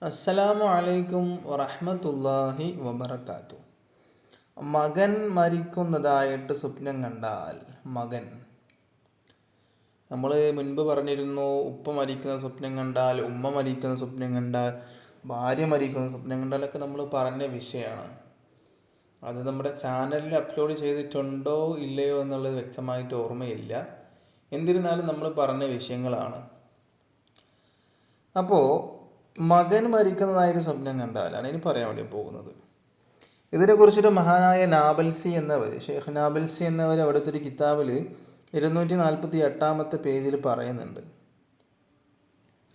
അസ്സലാമു അലൈക്കും വറഹ്മത്തുള്ളാഹി വബറകാതുഹു. മകൻ മരിക്കുന്നതായിട്ട് സ്വപ്നം കണ്ടാൽ നമ്മൾ മുൻപ് പറഞ്ഞിരുന്നു, ഉപ്പ മരിക്കുന്ന സ്വപ്നം കണ്ടാൽ, ഉമ്മ മരിക്കുന്ന സ്വപ്നം കണ്ടാൽ, ഭാര്യ മരിക്കുന്ന സ്വപ്നം കണ്ടാലൊക്കെ നമ്മൾ പറഞ്ഞ വിഷയമാണ്. അത് നമ്മുടെ ചാനലിൽ അപ്ലോഡ് ചെയ്തിട്ടുണ്ടോ ഇല്ലയോ എന്നുള്ളത് വ്യക്തമായിട്ട് ഓർമ്മയില്ല. എന്നിരുന്നാലും നമ്മൾ പറഞ്ഞ വിഷയങ്ങളാണ്. അപ്പോൾ മകൻ മരിക്കുന്നതായിട്ട് സ്വപ്നം കണ്ടാലാണ് ഇനി പറയാൻ വേണ്ടി പോകുന്നത്. ഇതിനെക്കുറിച്ചൊരു മഹാനായ നാബൽസി എന്നവർ, ഷെയ്ഖ് നാബൽസി എന്നവർ അവിടുത്തെ ഒരു കിതാബിൽ 248 പേജിൽ പറയുന്നുണ്ട്.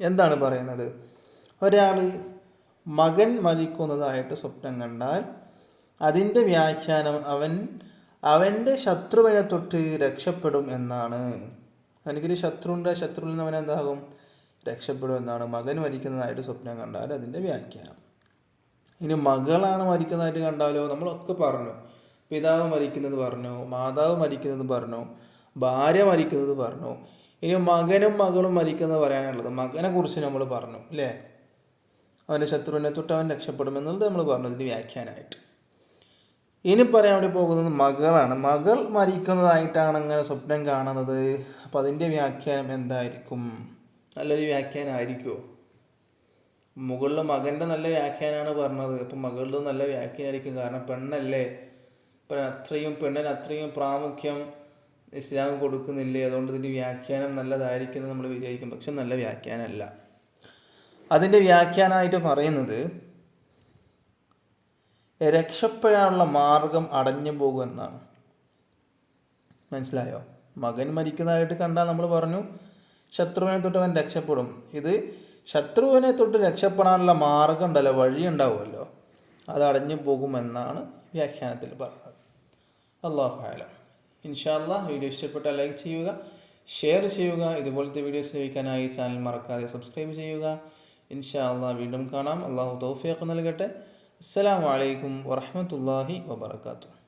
എന്താണ് പറയുന്നത്? ഒരാൾ മകൻ മരിക്കുന്നതായിട്ട് സ്വപ്നം കണ്ടാൽ അതിൻ്റെ വ്യാഖ്യാനം അവൻ്റെ ശത്രുവിനെ തൊട്ട് രക്ഷപ്പെടും എന്നാണ്. എനിക്കൊരു ശത്രുണ്ട്, ശത്രുവിൽ നിന്ന് അവൻ എന്താകും? രക്ഷപ്പെടും എന്നാണ് മകൻ മരിക്കുന്നതായിട്ട് സ്വപ്നം കണ്ടാൽ അതിൻ്റെ വ്യാഖ്യാനം. ഇനി മകളാണ് മരിക്കുന്നതായിട്ട് കണ്ടാലോ? നമ്മളൊക്കെ പറഞ്ഞു, പിതാവ് മരിക്കുന്നത് പറഞ്ഞു, മാതാവ് മരിക്കുന്നത് പറഞ്ഞു, ഭാര്യ മരിക്കുന്നത് പറഞ്ഞു. ഇനി മകനും മകളും മരിക്കുന്നത് പറയാനുള്ളത്. മകനെ കുറിച്ച് നമ്മൾ പറഞ്ഞു അല്ലേ? അവൻ്റെ ശത്രുവിനെ തൊട്ട് അവൻ രക്ഷപ്പെടും എന്നുള്ളത് നമ്മൾ പറഞ്ഞു ഇതിൻ്റെ വ്യാഖ്യാനമായിട്ട്. ഇനി പറയാൻ വേണ്ടി പോകുന്നത് മകളാണ്. മകൾ മരിക്കുന്നതായിട്ടാണ് അങ്ങനെ സ്വപ്നം കാണുന്നത്. അപ്പോൾ അതിൻ്റെ വ്യാഖ്യാനം എന്തായിരിക്കും? നല്ലൊരു വ്യാഖ്യാനമായിരിക്കുമോ? മുകളിൽ മകൻ്റെ നല്ല വ്യാഖ്യാനമാണ് പറഞ്ഞത്, അപ്പം മകളുടെ നല്ല വ്യാഖ്യാനമായിരിക്കും. കാരണം പെണ്ണല്ലേ, പെണ്ണിന് അത്രയും പ്രാമുഖ്യം ഇസ്ലാം കൊടുക്കുന്നില്ലേ, അതുകൊണ്ട് ഇതിൻ്റെ വ്യാഖ്യാനം നല്ലതായിരിക്കും എന്ന് നമ്മൾ വിചാരിക്കും. പക്ഷെ നല്ല വ്യാഖ്യാനമല്ല. അതിൻ്റെ വ്യാഖ്യാനമായിട്ട് പറയുന്നത് രക്ഷപ്പെടാനുള്ള മാർഗം അടഞ്ഞു പോകും എന്നാണ്. മനസ്സിലായോ? മകൻ മരിക്കുന്നതായിട്ട് കണ്ടാൽ നമ്മൾ പറഞ്ഞു ശത്രുവിനെ തൊട്ട് അവൻ രക്ഷപ്പെടും. ഇത് ശത്രുവിനെ തൊട്ട് രക്ഷപ്പെടാനുള്ള മാർഗം ഉണ്ടല്ലോ, വഴി ഉണ്ടാവുമല്ലോ, അത് അടഞ്ഞു പോകുമെന്നാണ് വ്യാഖ്യാനത്തിൽ പറയുന്നത്. അല്ലാഹു അഅലം. ഇൻഷാ അല്ലാഹ് വീഡിയോ ഇഷ്ടപ്പെട്ടാൽ ലൈക്ക് ചെയ്യുക, ഷെയർ ചെയ്യുക. ഇതുപോലത്തെ വീഡിയോസ് ലഭിക്കാനായി ചാനൽ മറക്കാതെ സബ്സ്ക്രൈബ് ചെയ്യുക. ഇൻഷാ അല്ലാഹ് വീണ്ടും കാണാം. അള്ളാഹു തൗഫീഖ് നൽകട്ടെ. അസ്സലാമു അലൈക്കും വറഹ്മത്തുള്ളാഹി വബറകാതുഹു.